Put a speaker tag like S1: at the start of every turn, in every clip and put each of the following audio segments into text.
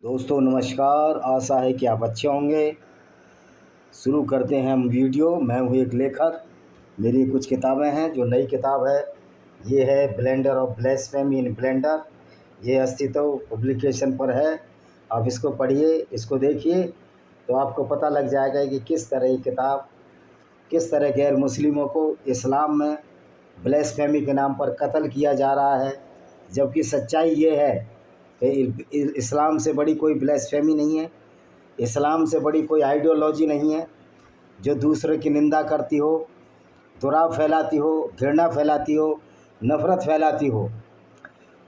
S1: दोस्तों नमस्कार। आशा है कि आप अच्छे होंगे। शुरू करते हैं हम वीडियो। मैं हूँ एक लेखक। मेरी कुछ किताबें हैं। जो नई किताब है ये है blender of blasphemy in Blender. ये अस्तित्व पब्लिकेशन पर है। आप इसको पढ़िए, इसको देखिए तो आपको पता लग जाएगा कि किस तरह ये किताब किस तरह गैर मुस्लिमों को इस्लाम में ब्लास्फेमी के नाम पर कत्ल किया जा रहा है। जबकि सच्चाई ये है कि इस्लाम से बड़ी कोई ब्लास्फेमी नहीं है। इस्लाम से बड़ी कोई आइडियोलॉजी नहीं है जो दूसरे की निंदा करती हो, दुराव फैलाती हो, घृणा फैलाती हो, नफ़रत फैलाती हो।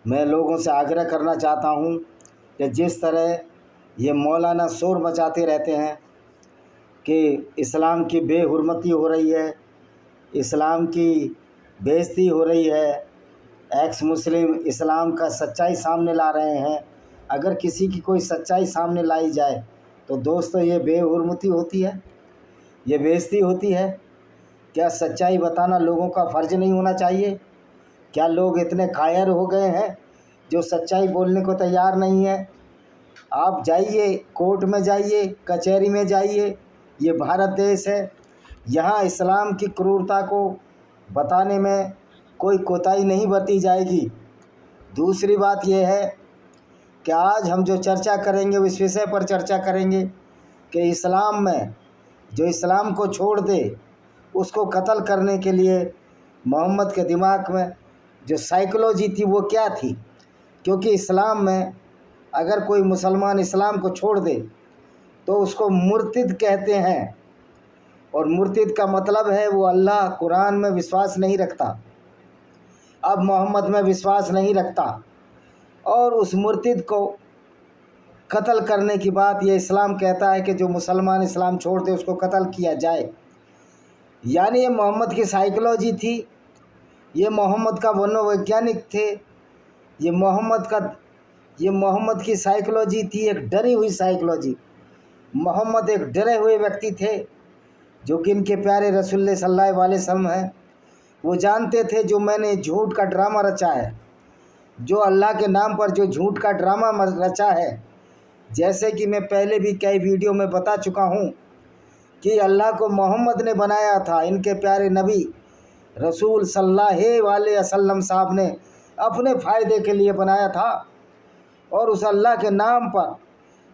S1: मैं लोगों से आग्रह करना चाहता हूँ कि जिस तरह ये मौलाना शोर मचाते रहते हैं कि इस्लाम की बेहुरमती हो रही है, इस्लाम की बेइज्जती हो रही है, एक्स मुस्लिम इस्लाम का सच्चाई सामने ला रहे हैं। अगर किसी की कोई सच्चाई सामने लाई जाए तो दोस्तों ये बेहुरमती होती है, ये बेइज्जती होती है। क्या सच्चाई बताना लोगों का फ़र्ज़ नहीं होना चाहिए? क्या लोग इतने कायर हो गए हैं जो सच्चाई बोलने को तैयार नहीं है? आप जाइए, कोर्ट में जाइए, कचहरी में जाइए। ये भारत देश है। यहाँ इस्लाम की क्रूरता को बताने में कोई कोताही नहीं बरती जाएगी। दूसरी बात यह है कि आज हम जो चर्चा करेंगे उस विषय पर चर्चा करेंगे कि इस्लाम में जो इस्लाम को छोड़ दे उसको कत्ल करने के लिए मोहम्मद के दिमाग में जो साइकोलॉजी थी वो क्या थी। क्योंकि इस्लाम में अगर कोई मुसलमान इस्लाम को छोड़ दे तो उसको मुर्तिद कहते हैं। और मुर्तिद का मतलब है वो अल्लाह कुरान में विश्वास नहीं रखता, अब मोहम्मद में विश्वास नहीं रखता। और उस मुर्तिद को कत्ल करने की बात ये इस्लाम कहता है कि जो मुसलमान इस्लाम छोड़ दे उसको कत्ल किया जाए। यानी ये मोहम्मद की साइकोलॉजी थी, ये मोहम्मद का मनोवैज्ञानिक थे, ये मोहम्मद की साइकोलॉजी थी, एक डरी हुई साइकोलॉजी। मोहम्मद एक डरे हुए व्यक्ति थे जो कि इनके प्यारे रसूल सल्लल्लाहु अलैहि वसल्लम हैं। वो जानते थे जो मैंने झूठ का ड्रामा रचा है, जो अल्लाह के नाम पर जो झूठ का ड्रामा रचा है, जैसे कि मैं पहले भी कई वीडियो में बता चुका हूँ कि अल्लाह को मोहम्मद ने बनाया था, इनके प्यारे नबी रसूल सल्लल्लाहु अलैहि वसल्लम साहब ने अपने फ़ायदे के लिए बनाया था। और उस अल्लाह के नाम पर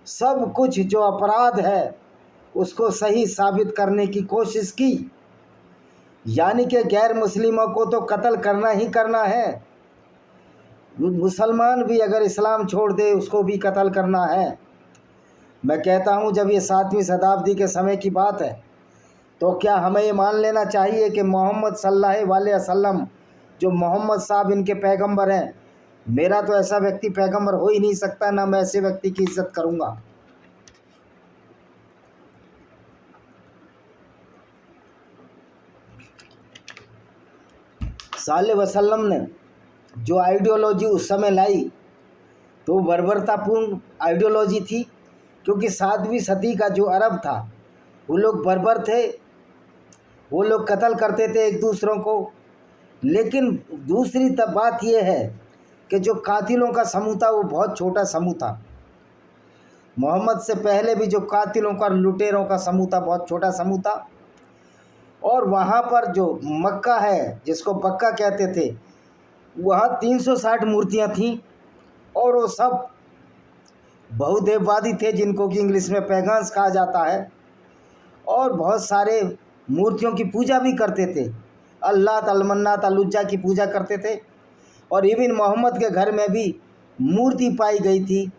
S1: सब कुछ जो अपराध है उसको सही साबित करने की कोशिश की। यानी कि गैर मुस्लिमों को तो कत्ल करना ही करना है। मुसलमान भी अगर इस्लाम छोड़ दे उसको भी कत्ल करना है। मैं कहता हूँ जब ये 7वीं शताब्दी के समय की बात है तो क्या हमें ये मान लेना चाहिए कि मोहम्मद सल्लल्लाहु अलैहि वसल्लम जो मोहम्मद साहब इनके पैगंबर हैं, मेरा तो ऐसा व्यक्ति पैगंबर हो ही नहीं सकता, ना मैं ऐसे व्यक्ति की इज्जत करूँगा। सल्लल्लाहु अलैहि वसल्लम ने जो आइडियोलॉजी उस समय लाई तो बर्बरतापूर्ण आइडियोलॉजी थी। क्योंकि 7वीं सदी का जो अरब था वो लोग बर्बर थे, वो लोग कत्ल करते थे एक दूसरों को। लेकिन दूसरी तब बात यह है कि जो कातिलों का समूह था वो बहुत छोटा समूह था। मोहम्मद से पहले भी जो कातिलों का लुटेरों का समूह था बहुत छोटा समूह था। और वहाँ पर जो मक्का है जिसको बक्का कहते थे, वहाँ 360 मूर्तियाँ थीं और वो सब बहुदेववादी थे जिनको कि इंग्लिश में पैगान्स कहा जाता है। और बहुत सारे मूर्तियों की पूजा भी करते थे, अल्लाह अलमन्नात अलुज्जा की पूजा करते थे। और इवन मोहम्मद के घर में भी मूर्ति पाई गई थी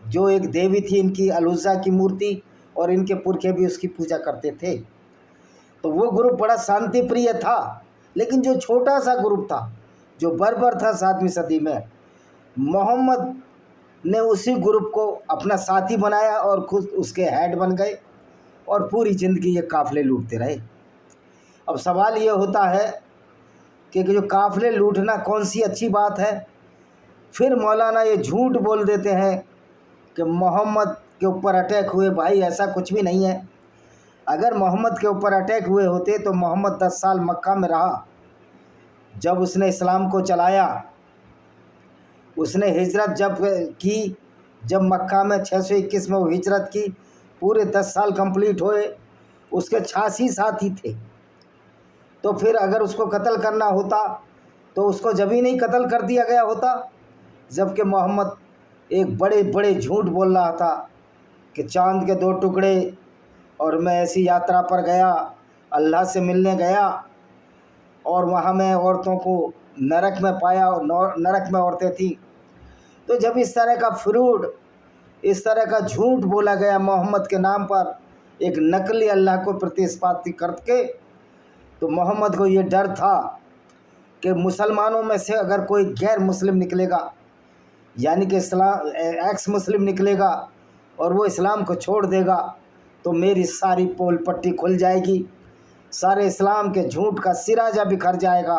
S1: जो एक देवी थी इनकी अलुज्जा की मूर्ति, और इनके पुरखे भी उसकी पूजा करते थे। तो वो ग्रुप बड़ा शांति प्रिय था। लेकिन जो छोटा सा ग्रुप था जो बर्बर था 7वीं सदी में, मोहम्मद ने उसी ग्रुप को अपना साथी बनाया और खुद उसके हेड बन गए और पूरी ज़िंदगी ये काफ़िले लूटते रहे। अब सवाल ये होता है कि जो काफ़िले लूटना कौन सी अच्छी बात है। फिर मौलाना ये झूठ बोल देते हैं कि मोहम्मद के ऊपर अटैक हुए। भाई ऐसा कुछ भी नहीं है। अगर मोहम्मद के ऊपर अटैक हुए होते तो मोहम्मद 10 साल मक्का में रहा, जब उसने इस्लाम को चलाया, उसने हिजरत जब की जब मक्का में 621 में वो हिजरत की, पूरे 10 साल कंप्लीट हुए, उसके 86 साथी थे। तो फिर अगर उसको कत्ल करना होता तो उसको जब ही नहीं कत्ल कर दिया गया होता, जबकि मोहम्मद एक बड़े बड़े झूठ बोल रहा था कि चांद के 2 टुकड़े और मैं ऐसी यात्रा पर गया, अल्लाह से मिलने गया और वहाँ मैं औरतों को नरक में पाया और नरक में औरतें थीं। तो जब इस तरह का फ्रूड, इस तरह का झूठ बोला गया मोहम्मद के नाम पर, एक नकली अल्लाह को प्रतिस्पर्धी करके, तो मोहम्मद को ये डर था कि मुसलमानों में से अगर कोई गैर मुस्लिम निकलेगा, यानी कि इस्लाम एक्स मुस्लिम निकलेगा और वो इस्लाम को छोड़ देगा, तो मेरी सारी पोल पट्टी खुल जाएगी, सारे इस्लाम के झूठ का सिराजा बिखर जाएगा।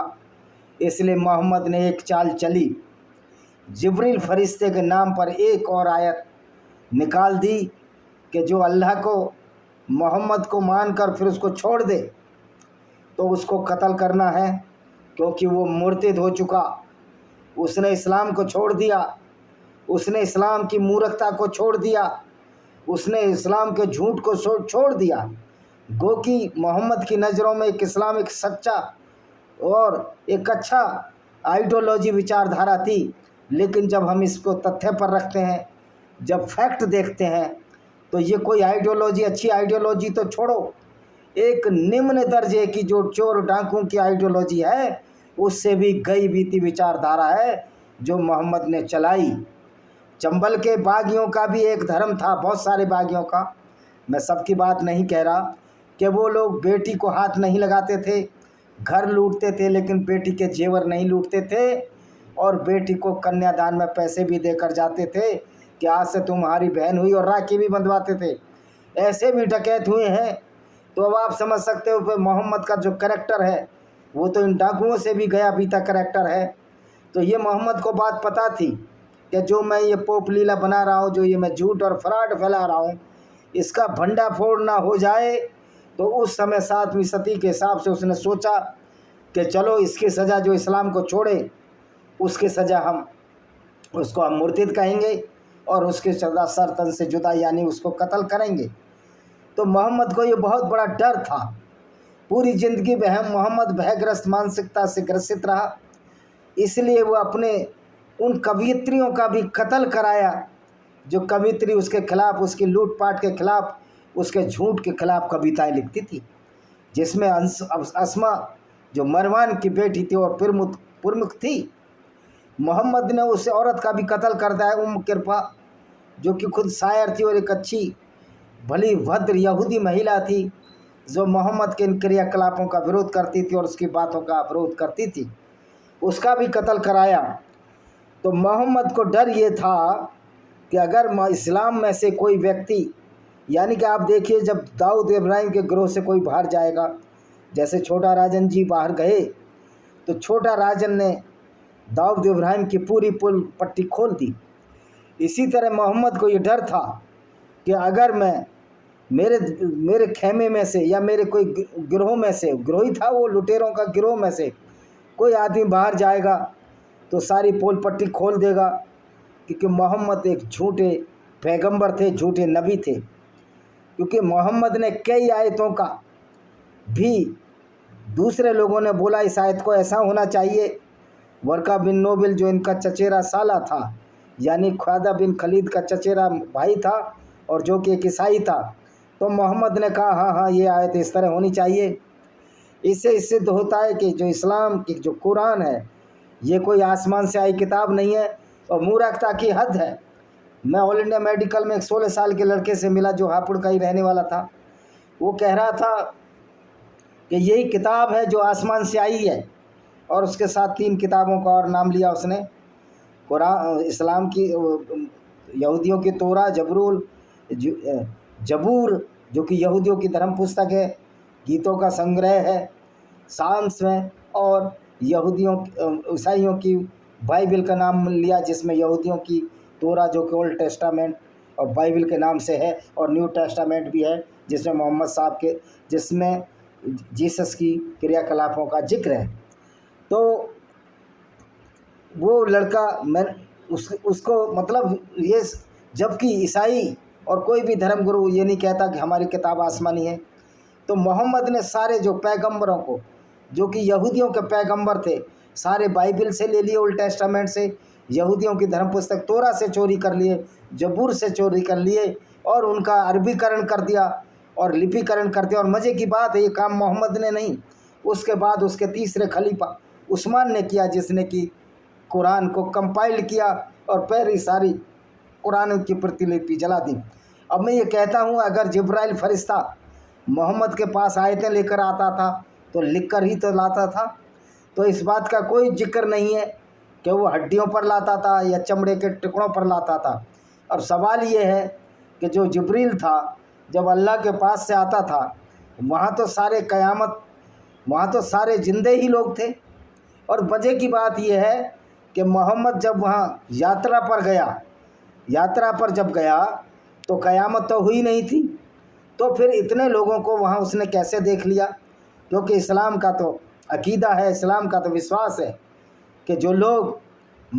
S1: इसलिए मोहम्मद ने एक चाल चली, जिब्रील फरिश्ते के नाम पर एक और आयत निकाल दी कि जो अल्लाह को, मोहम्मद को मानकर फिर उसको छोड़ दे तो उसको कत्ल करना है, क्योंकि वो मुर्तिद हो चुका, उसने इस्लाम को छोड़ दिया, उसने इस्लाम की मूर्खता को छोड़ दिया, उसने इस्लाम के झूठ को छोड़ दिया। गो कि मोहम्मद की नज़रों में एक इस्लाम एक सच्चा और एक अच्छा आइडियोलॉजी विचारधारा थी, लेकिन जब हम इसको तथ्य पर रखते हैं, जब फैक्ट देखते हैं, तो ये कोई आइडियोलॉजी, अच्छी आइडियोलॉजी तो छोड़ो, एक निम्न दर्जे की जो चोर डाकुओं की आइडियोलॉजी है, उससे भी गई बीती विचारधारा है जो मोहम्मद ने चलाई। चंबल के बागियों का भी एक धर्म था, बहुत सारे बागियों का, मैं सबकी बात नहीं कह रहा, कि वो लोग बेटी को हाथ नहीं लगाते थे, घर लूटते थे लेकिन बेटी के जेवर नहीं लूटते थे, और बेटी को कन्यादान में पैसे भी देकर जाते थे कि आज से तुम्हारी बहन हुई, और राखी भी बंधवाते थे। ऐसे भी डकैत हुए हैं। तो अब आप समझ सकते हो कि मोहम्मद का जो करैक्टर है वो तो इन डाकुओं से भी गया बीता करैक्टर है। तो ये मोहम्मद को बात पता थी कि जो मैं ये पोप लीला बना रहा हूँ, जो ये मैं झूठ और फ्रॉड फैला रहा हूँ, इसका भंडाफोड़ ना हो जाए। तो उस समय 7वीं सदी के हिसाब से उसने सोचा कि चलो इसकी सज़ा, जो इस्लाम को छोड़े उसकी सज़ा हम उसको हम मुर्तिद कहेंगे और उसकी सज़ा सर तन से जुदा, यानी उसको कत्ल करेंगे। तो मोहम्मद को ये बहुत बड़ा डर था। पूरी ज़िंदगी मोहम्मद भयग्रस्त मानसिकता से ग्रसित रहा, इसलिए वो अपने उन कवियत्रियों का भी कत्ल कराया जो कवियत्री उसके खिलाफ, उसकी लूटपाट के खिलाफ, उसके झूठ के खिलाफ कविताएं लिखती थी, जिसमें अस्मा जो मरवान की बेटी थी और प्रमुख थी। मोहम्मद ने उस औरत का भी कत्ल कर दिया, किरपा, जो कि खुद शायर थी और एक अच्छी भली भद्र यहूदी महिला थी, जो मोहम्मद के इन क्रियाकलापों का विरोध करती थी और उसकी बातों का विरोध करती थी, उसका भी कत्ल कराया। तो मोहम्मद को डर ये था कि अगर इस्लाम में से कोई व्यक्ति, यानी कि आप देखिए जब दाऊद इब्राहिम के गिरोह से कोई बाहर जाएगा, जैसे छोटा राजन जी बाहर गए तो छोटा राजन ने दाऊद इब्राहिम की पूरी पुल पट्टी खोल दी। इसी तरह मोहम्मद को ये डर था कि अगर मैं मेरे खेमे में से या मेरे कोई गिरोह में से, गिरोह ही था वो, लुटेरों का गिरोह में से कोई आदमी बाहर जाएगा तो सारी पोल पट्टी खोल देगा, क्योंकि मोहम्मद एक झूठे पैगंबर थे, झूठे नबी थे। क्योंकि मोहम्मद ने कई आयतों का भी दूसरे लोगों ने बोला इस आयत को ऐसा होना चाहिए। वर्का बिन नोबिल जो इनका चचेरा साला था, यानी ख्वाजा बिन खलीद का चचेरा भाई था और जो कि एक ईसाई था, तो मोहम्मद ने कहा हाँ हाँ ये आयत इस तरह होनी चाहिए। इससे सिद्ध होता है कि जो इस्लाम की जो कुरान है ये कोई आसमान से आई किताब नहीं है और मूर्खता की हद है। मैं ऑल इंडिया मेडिकल में एक 16 साल के लड़के से मिला जो हापुड़ का ही रहने वाला था। वो कह रहा था कि यही किताब है जो आसमान से आई है, और उसके साथ 3 किताबों का और नाम लिया उसने, कुरान, इस्लाम की, यहूदियों की तोरा, जबूर जो कि यहूदियों की धर्म पुस्तक है, गीतों का संग्रह है साम्स में, और यहूदियों ईसाइयों की बाइबल का नाम लिया जिसमें यहूदियों की तोरा जो कि ओल्ड टेस्टामेंट और बाइबल के नाम से है, और न्यू टेस्टामेंट भी है जिसमें मोहम्मद साहब के, जिसमें जीसस की क्रियाकलापों का जिक्र है। तो वो लड़का, मैं उसको मतलब ये जबकि ईसाई और कोई भी धर्मगुरु ये नहीं कहता कि हमारी किताब आसमानी है। तो मोहम्मद ने सारे जो पैगंबरों को, जो कि यहूदियों के पैगंबर थे, सारे बाइबल से ले लिए, ओल्ड टेस्टामेंट से, यहूदियों की धर्म पुस्तक तोरा से चोरी कर लिए, जबूर से चोरी कर लिए और उनका अरबीकरण कर दिया और लिपिकरण कर दिया। और मज़े की बात है, ये काम मोहम्मद ने नहीं, उसके बाद उसके तीसरे खलीफा उस्मान ने किया, जिसने कि कुरान को कंपाइल किया और पहली सारी कुरान की प्रतिलिपि जला दी। अब मैं ये कहता हूँ, अगर जिब्राइल फरिश्ता मोहम्मद के पास आयतें लेकर आता था तो लिख कर ही तो लाता था। तो इस बात का कोई जिक्र नहीं है कि वो हड्डियों पर लाता था या चमड़े के टुकड़ों पर लाता था। अब सवाल ये है कि जो जिब्रील था, जब अल्लाह के पास से आता था, वहाँ तो सारे जिंदे ही लोग थे। और मज़े की बात यह है कि मोहम्मद जब वहाँ यात्रा पर जब गया तो क़यामत तो हुई नहीं थी, तो फिर इतने लोगों को वहाँ उसने कैसे देख लिया? क्योंकि इस्लाम का तो अकीदा है, इस्लाम का तो विश्वास है कि जो लोग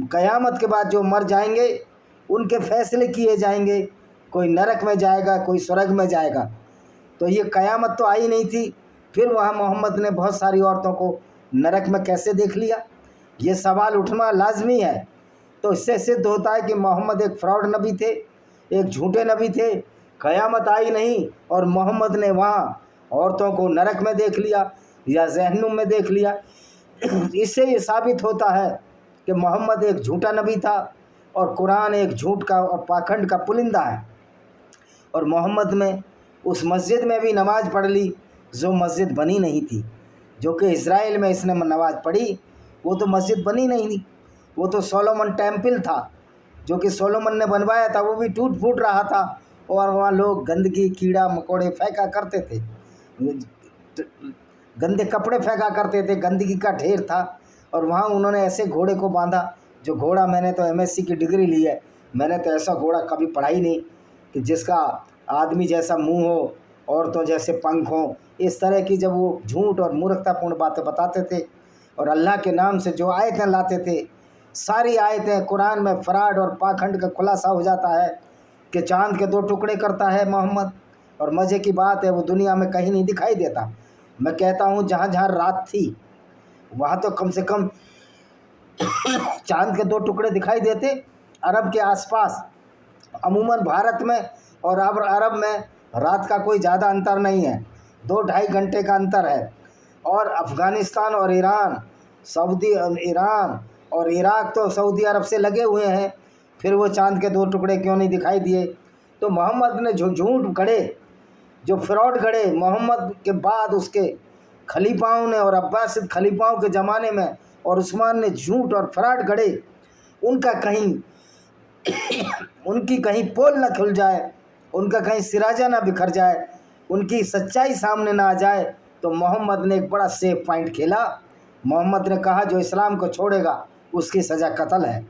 S1: क़यामत के बाद जो मर जाएंगे उनके फैसले किए जाएंगे, कोई नरक में जाएगा, कोई स्वर्ग में जाएगा। तो ये क़यामत तो आई नहीं थी, फिर वहाँ मोहम्मद ने बहुत सारी औरतों को नरक में कैसे देख लिया? ये सवाल उठना लाजमी है। तो इससे सिद्ध होता है कि मोहम्मद एक फ्रॉड नबी थे, एक झूठे नबी थे। क़यामत आई नहीं और मोहम्मद ने वहाँ औरतों को नरक में देख लिया या जहन्नुम में देख लिया। इससे ये साबित होता है कि मोहम्मद एक झूठा नबी था और कुरान एक झूठ का और पाखंड का पुलिंदा है। और मोहम्मद में उस मस्जिद में भी नमाज़ पढ़ ली जो मस्जिद बनी नहीं थी, जो कि इज़राइल में इसने नमाज़ पढ़ी, वो तो मस्जिद बनी नहीं थी, वो तो सोलोमन टेम्पल था जो कि सोलोमन ने बनवाया था, वो भी टूट फूट रहा था और वहाँ लोग गंदगी, कीड़ा मकोड़े फेंका करते थे, गंदे कपड़े फेंका करते थे, गंदगी का ढेर था। और वहाँ उन्होंने ऐसे घोड़े को बांधा, जो घोड़ा, मैंने तो एमएससी की डिग्री ली है, मैंने तो ऐसा घोड़ा कभी पढ़ा ही नहीं कि जिसका आदमी जैसा मुंह हो, औरतों जैसे पंख हों। इस तरह की जब वो झूठ और मूर्खतापूर्ण बातें बताते थे और अल्लाह के नाम से जो आयतें लाते थे, सारी आयतें कुरान में फ्रॉड और पाखंड का खुलासा हो जाता है कि चाँद के 2 टुकड़े करता है मोहम्मद। और मज़े की बात है, वो दुनिया में कहीं नहीं दिखाई देता। मैं कहता हूँ जहाँ जहाँ रात थी वहाँ तो कम से कम चाँद के 2 टुकड़े दिखाई देते। अरब के आसपास, अमूमन भारत में और अरब में रात का कोई ज़्यादा अंतर नहीं है, 2-2.5 घंटे का अंतर है। और अफ़गानिस्तान और ईरान और इराक़ तो सऊदी अरब से लगे हुए हैं, फिर वो चाँद के 2 टुकड़े क्यों नहीं दिखाई दिए? तो मोहम्मद ने जो झूठ गढ़े, जो फ्रॉड गढ़े, मोहम्मद के बाद उसके खलीफाओं ने और अब्बासिद खलीफाओं के ज़माने में और उस्मान ने झूठ और फ्रॉड गढ़े, उनकी कहीं पोल न खुल जाए, उनका कहीं सिराजा ना बिखर जाए, उनकी सच्चाई सामने ना आ जाए। तो मोहम्मद ने एक बड़ा सेफ पॉइंट खेला। मोहम्मद ने कहा जो इस्लाम को छोड़ेगा उसकी सज़ा कत्ल है।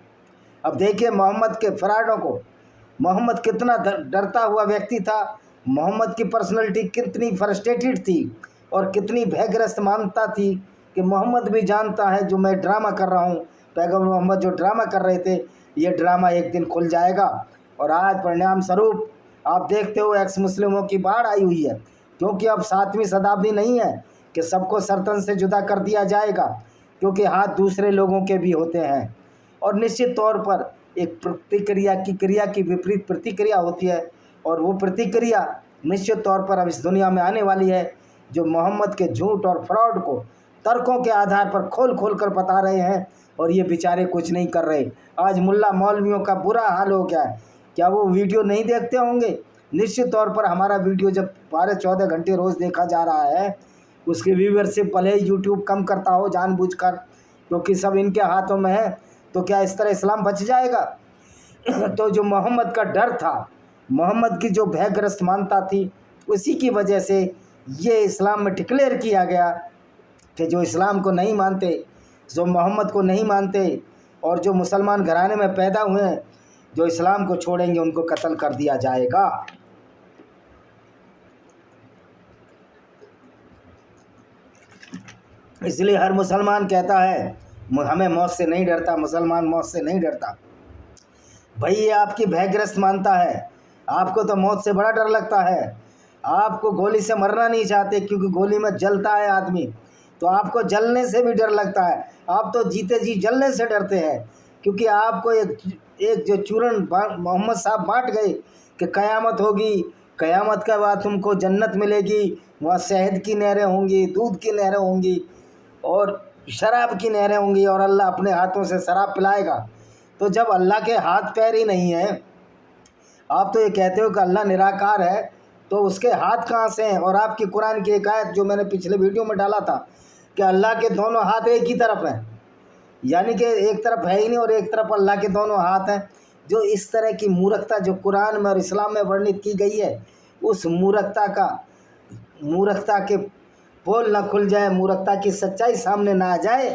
S1: अब देखिए मोहम्मद के फ्रॉडों को, मोहम्मद कितना डरता हुआ व्यक्ति था, मोहम्मद की पर्सनैलिटी कितनी फ्रस्ट्रेटेड थी और कितनी भयग्रस्त मानता थी कि मोहम्मद भी जानता है जो मैं ड्रामा कर रहा हूँ, पैगंबर मोहम्मद जो ड्रामा कर रहे थे, ये ड्रामा एक दिन खुल जाएगा। और आज परिणाम स्वरूप आप देखते हो एक्स मुस्लिमों की बाढ़ आई हुई है, क्योंकि अब 7वीं शताब्दी नहीं है कि सबको सर्तन से जुदा कर दिया जाएगा, क्योंकि हाथ दूसरे लोगों के भी होते हैं। और निश्चित तौर पर एक प्रतिक्रिया की क्रिया की विपरीत प्रतिक्रिया होती है, और वो प्रतिक्रिया निश्चित तौर पर अब इस दुनिया में आने वाली है, जो मोहम्मद के झूठ और फ्रॉड को तर्कों के आधार पर खोल खोल कर बता रहे हैं, और ये बेचारे कुछ नहीं कर रहे। आज मुल्ला मौलवियों का बुरा हाल हो गया है, क्या वो वीडियो नहीं देखते होंगे? निश्चित तौर पर हमारा वीडियो जब 12-14 घंटे रोज़ देखा जा रहा है, उसकी व्यूवरशिप भले ही यूट्यूब कम करता हो जानबूझकर, क्योंकि सब इनके हाथों में है, तो क्या इस तरह इस्लाम बच जाएगा? तो जो मोहम्मद का डर था, मोहम्मद की जो भयग्रस्त मानता थी, उसी की वजह से ये इस्लाम में डिक्लेयर किया गया कि जो इस्लाम को नहीं मानते, जो मोहम्मद को नहीं मानते और जो मुसलमान घराने में पैदा हुए हैं, जो इस्लाम को छोड़ेंगे उनको कत्ल कर दिया जाएगा। इसलिए हर मुसलमान कहता है हमें मौत से नहीं डरता, मुसलमान मौत से नहीं डरता। भाई ये आपकी भयग्रस्त मानता है। आपको तो मौत से बड़ा डर लगता है। आपको गोली से मरना नहीं चाहते क्योंकि गोली में जलता है आदमी, तो आपको जलने से भी डर लगता है। आप तो जीते जी जलने से डरते हैं क्योंकि आपको एक जो चूरन मोहम्मद साहब बांट गए कि क़यामत होगी, क़यामत के बाद तुमको जन्नत मिलेगी, वहाँ शहद की नहरें होंगी, दूध की नहरें होंगी और शराब की नहरें होंगी और अल्लाह अपने हाथों से शराब पिलाएगा। तो जब अल्लाह के हाथ पैर ही नहीं है, आप तो ये कहते हो कि अल्लाह निराकार है, तो उसके हाथ कहाँ से हैं? और आपकी कुरान की एक आयत जो मैंने पिछले वीडियो में डाला था कि अल्लाह के दोनों हाथ एक ही तरफ हैं, यानी कि एक तरफ है ही नहीं और एक तरफ अल्लाह के दोनों हाथ हैं। जो इस तरह की मूर्खता जो कुरान में और इस्लाम में वर्णित की गई है, उस मूर्खता के पोल ना खुल जाए, मूर्खता की सच्चाई सामने ना आ जाए,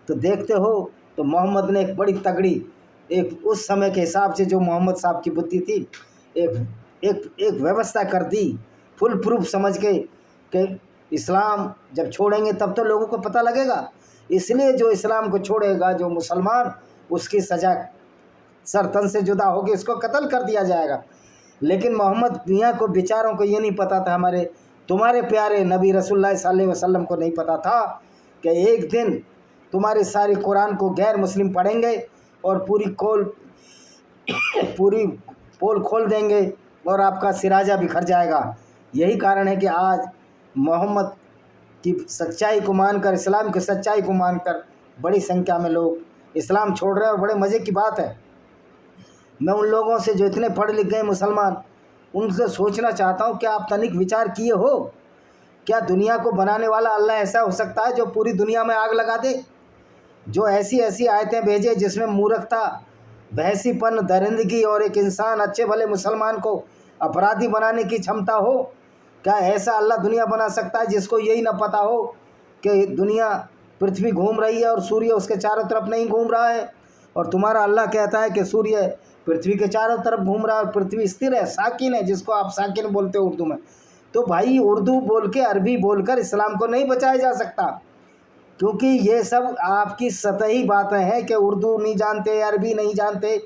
S1: तो देखते हो तो मोहम्मद ने एक बड़ी तगड़ी, एक उस समय के हिसाब से जो मोहम्मद साहब की बुद्धि थी, एक एक एक व्यवस्था कर दी फुल प्रूफ समझ के कि इस्लाम जब छोड़ेंगे तब तो लोगों को पता लगेगा। इसलिए जो इस्लाम को छोड़ेगा, जो मुसलमान, उसकी सज़ा सर तन से जुदा होगी, इसको कत्ल कर दिया जाएगा। लेकिन मोहम्मद मियाँ को बेचारों को ये नहीं पता था, तुम्हारे प्यारे नबी रसूलुल्लाह सल्लल्लाहु अलैहि वसल्लम को नहीं पता था कि एक दिन तुम्हारी सारी कुरान को गैर मुस्लिम पढ़ेंगे और पूरी पोल खोल देंगे और आपका सिराजा बिखर जाएगा। यही कारण है कि आज मोहम्मद की सच्चाई को मानकर, इस्लाम की सच्चाई को मानकर बड़ी संख्या में लोग इस्लाम छोड़ रहे हैं। और बड़े मज़े की बात है, मैं उन लोगों से जो इतने पढ़े लिख गए मुसलमान, उनसे सोचना चाहता हूँ, क्या आप तनिक विचार किए हो? क्या दुनिया को बनाने वाला अल्लाह ऐसा हो सकता है जो पूरी दुनिया में आग लगा दे? जो ऐसी ऐसी आयतें भेजे जिसमें मूर्खता, बहसीपन, दरिंदगी और एक इंसान, अच्छे भले मुसलमान को अपराधी बनाने की क्षमता हो? क्या ऐसा अल्लाह दुनिया बना सकता है जिसको यही ना पता हो कि दुनिया, पृथ्वी घूम रही है और सूर्य उसके चारों तरफ नहीं घूम रहा है? और तुम्हारा अल्लाह कहता है कि सूर्य पृथ्वी के चारों तरफ घूम रहा है और पृथ्वी स्थिर है, साकिन है, जिसको आप साकिन बोलते हो उर्दू में। तो भाई उर्दू बोल के, अरबी बोलकर इस्लाम को नहीं बचाया जा सकता, क्योंकि ये सब आपकी सतही बातें हैं कि उर्दू नहीं जानते, अरबी नहीं जानते।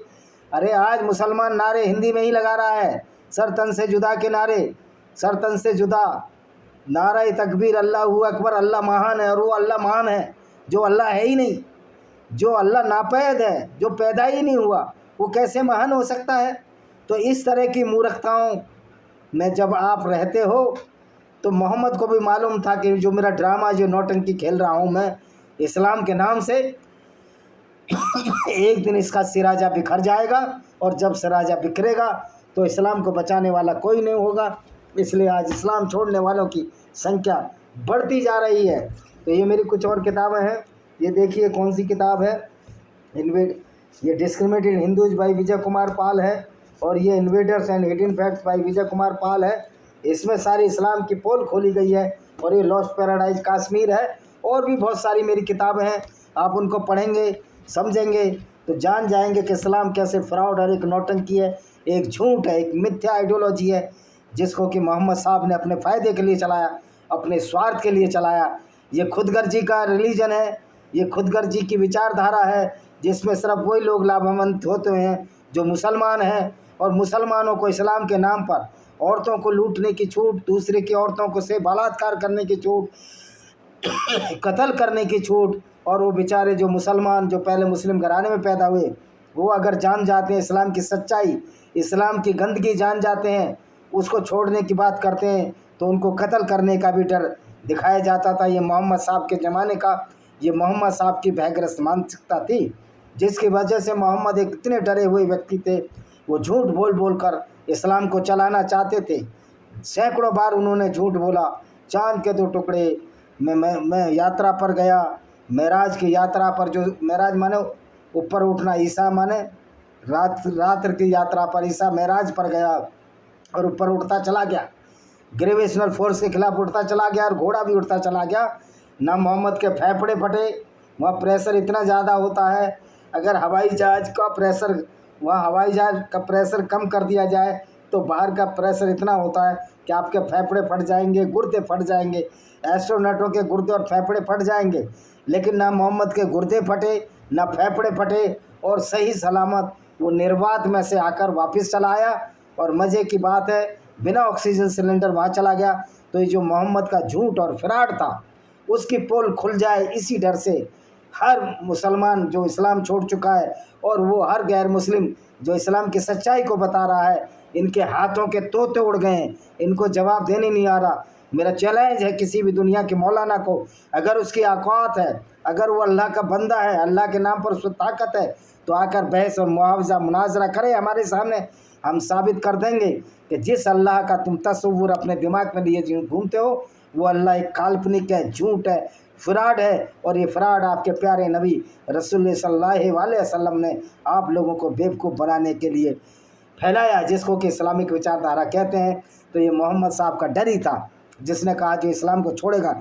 S1: अरे आज मुसलमान नारे हिंदी में ही लगा रहा है, सर तन से जुदा के नारे, सर तन से जुदा, नारा तकबीर, अल्लाहू अकबर, अल्लाह महान है। और वो अल्लाह महान है जो अल्लाह है ही नहीं, जो अल्लाह नापैद है, जो पैदा ही नहीं हुआ, वो कैसे महान हो सकता है? तो इस तरह की मूर्खताओं में जब आप रहते हो, तो मोहम्मद को भी मालूम था कि जो मेरा ड्रामा, जो नौटंकी खेल रहा हूँ मैं इस्लाम के नाम से, एक दिन इसका सिराजा बिखर जाएगा। और जब सिराजा बिखरेगा तो इस्लाम को बचाने वाला कोई नहीं होगा। इसलिए आज इस्लाम छोड़ने वालों की संख्या बढ़ती जा रही है। तो ये मेरी कुछ और किताबें हैं, ये देखिए कौन सी किताब है, ये डिस्क्रिमिनेटेड हिंदूज बाई विजय कुमार पाल है, और ये invaders and hidden facts by Vijay Kumar Pal है। इसमें सारी इस्लाम की पोल खोली गई है। और ये लॉस्ट पैराडाइज कश्मीर है, और भी बहुत सारी मेरी किताबें हैं। आप उनको पढ़ेंगे, समझेंगे तो जान जाएंगे कि इस्लाम कैसे फ्रॉड और एक नौटंकी है, एक झूठ है, एक मिथ्या आइडियोलॉजी है, जिसको कि मोहम्मद साहब ने अपने फ़ायदे के लिए चलाया, अपने स्वार्थ के लिए चलाया। ये खुदगर्जी का रिलीजन है, ये खुदगर्जी की विचारधारा है, जिसमें सिर्फ वही लोग लाभवान्वित होते हैं जो मुसलमान हैं। और मुसलमानों को इस्लाम के नाम पर औरतों को लूटने की छूट, दूसरे की औरतों को से बलात्कार करने की छूट, कत्ल करने की छूट। और वो बेचारे जो मुसलमान, जो पहले मुस्लिम घराने में पैदा हुए, वो अगर जान जाते हैं इस्लाम की सच्चाई, इस्लाम की गंदगी जान जाते हैं, उसको छोड़ने की बात करते हैं, तो उनको कत्ल करने का भी डर दिखाया जाता था। ये मोहम्मद साहब के ज़माने का, ये मोहम्मद साहब की भयग्रस्त मानसिकता थी, जिसकी वजह से मोहम्मद एक इतने डरे हुए व्यक्ति थे। वो झूठ बोल बोल कर इस्लाम को चलाना चाहते थे। सैकड़ों बार उन्होंने झूठ बोला। चांद के दो टुकड़े, मैं यात्रा पर गया, मेराज की यात्रा पर, जो मेराज माने ऊपर उठना, ईसा माने रात्र की यात्रा पर, ईसा मेराज पर गया और ऊपर उठता चला गया, ग्रेविटेशनल फोर्स के खिलाफ उठता चला गया और घोड़ा भी उठता चला गया। ना मोहम्मद के फेफड़े फटे, वहाँ प्रेशर इतना ज़्यादा होता है, अगर हवाई जहाज़ का प्रेशर, वहाँ हवाई जहाज़ का प्रेशर कम कर दिया जाए तो बाहर का प्रेशर इतना होता है कि आपके फेफड़े फट जाएंगे, गुर्दे फट जाएंगे। एस्ट्रोनॉटों के गुर्दे और फेफड़े फट जाएंगे, लेकिन ना मोहम्मद के गुर्दे फटे, ना फेफड़े फटे, और सही सलामत वो निर्वात में से आकर वापस चला आया, और मज़े की बात है बिना ऑक्सीजन सिलेंडर वहाँ चला गया। तो ये जो मोहम्मद का झूठ और फ्रॉड था उसकी पोल खुल जाए इसी डर से हर मुसलमान जो इस्लाम छोड़ चुका है और वो हर गैर मुस्लिम जो इस्लाम की सच्चाई को बता रहा है, इनके हाथों के तोते उड़ गए हैं, इनको जवाब देने नहीं आ रहा। मेरा चैलेंज है किसी भी दुनिया के मौलाना को, अगर उसकी औकात है, अगर वो अल्लाह का बंदा है, अल्लाह के नाम पर उसको ताकत है, तो आकर बहस और मुआवजा मुनाजरा करे हमारे सामने। हम साबित कर देंगे कि जिस अल्लाह का तुम तस्वुर अपने दिमाग में लिए घूमते हो वो अल्लाह एक काल्पनिक है, झूठ है, फ्रॉड है। और ये फ्रॉड आपके प्यारे नबी रसूल सल्लल्लाहु अलैहि वसल्लम ने आप लोगों को बेवकूफ़ बनाने के लिए फैलाया, जिसको कि इस्लामिक विचारधारा कहते हैं। तो ये मोहम्मद साहब का डर ही था, जिसने कहा जो इस्लाम को छोड़ेगा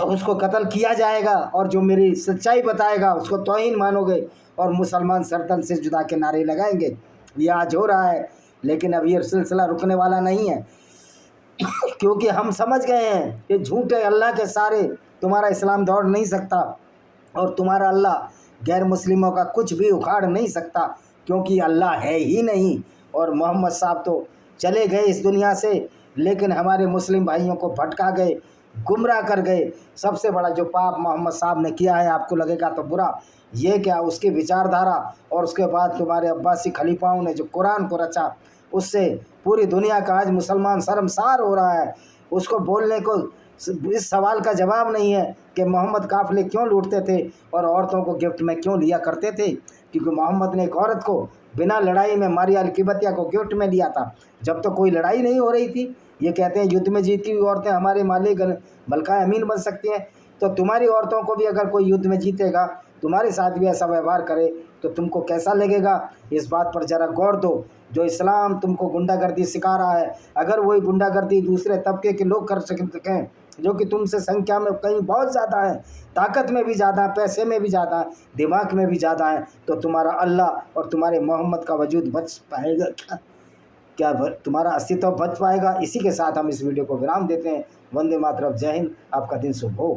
S1: उसको कत्ल किया जाएगा, और जो मेरी सच्चाई बताएगा उसको तौहीन मानोगे और मुसलमान सरतन से जुदा के नारे लगाएंगे। ये आज हो रहा है, लेकिन अब ये सिलसिला रुकने वाला नहीं है, क्योंकि हम समझ गए हैं कि झूठे अल्लाह के सारे तुम्हारा इस्लाम दौड़ नहीं सकता, और तुम्हारा अल्लाह गैर मुस्लिमों का कुछ भी उखाड़ नहीं सकता, क्योंकि अल्लाह है ही नहीं। और मोहम्मद साहब तो चले गए इस दुनिया से, लेकिन हमारे मुस्लिम भाइयों को भटका गए, गुमराह कर गए। सबसे बड़ा जो पाप मोहम्मद साहब ने किया है, आपको लगेगा तो बुरा, ये क्या उसकी विचारधारा और उसके बाद तुम्हारे अब्बासी खलीफाओं ने जो कुरान को रचा, उससे पूरी दुनिया का आज मुसलमान शर्मसार हो रहा है। उसको बोलने को इस सवाल का जवाब नहीं है कि मोहम्मद काफिले क्यों लूटते थे और औरतों को गिफ्ट में क्यों लिया करते थे, क्योंकि मोहम्मद ने एक औरत को बिना लड़ाई में मारिया अल-किबतिया को गिफ्ट में लिया था, जब तो कोई लड़ाई नहीं हो रही थी। ये कहते हैं युद्ध में जीती हुई औरतें हमारे मालिक मलका अमीन बन सकती हैं, तो तुम्हारी औरतों को भी अगर कोई युद्ध में जीतेगा, तुम्हारे साथ भी ऐसा व्यवहार करे, तो तुमको कैसा लगेगा? इस बात पर ज़रा गौर दो। जो इस्लाम तुमको गुंडागर्दी सिखा रहा है, अगर वही गुंडागर्दी दूसरे तबके के लोग कर सकें जो कि तुमसे संख्या में कहीं बहुत ज़्यादा है, ताकत में भी ज़्यादा, पैसे में भी ज़्यादा, दिमाग में भी ज़्यादा है, तो तुम्हारा अल्लाह और तुम्हारे मोहम्मद का वजूद बच पाएगा क्या? क्या तुम्हारा अस्तित्व बच पाएगा? इसी के साथ हम इस वीडियो को विराम देते हैं। वंदे मातरम, जय हिंद, आपका दिन शुभ हो।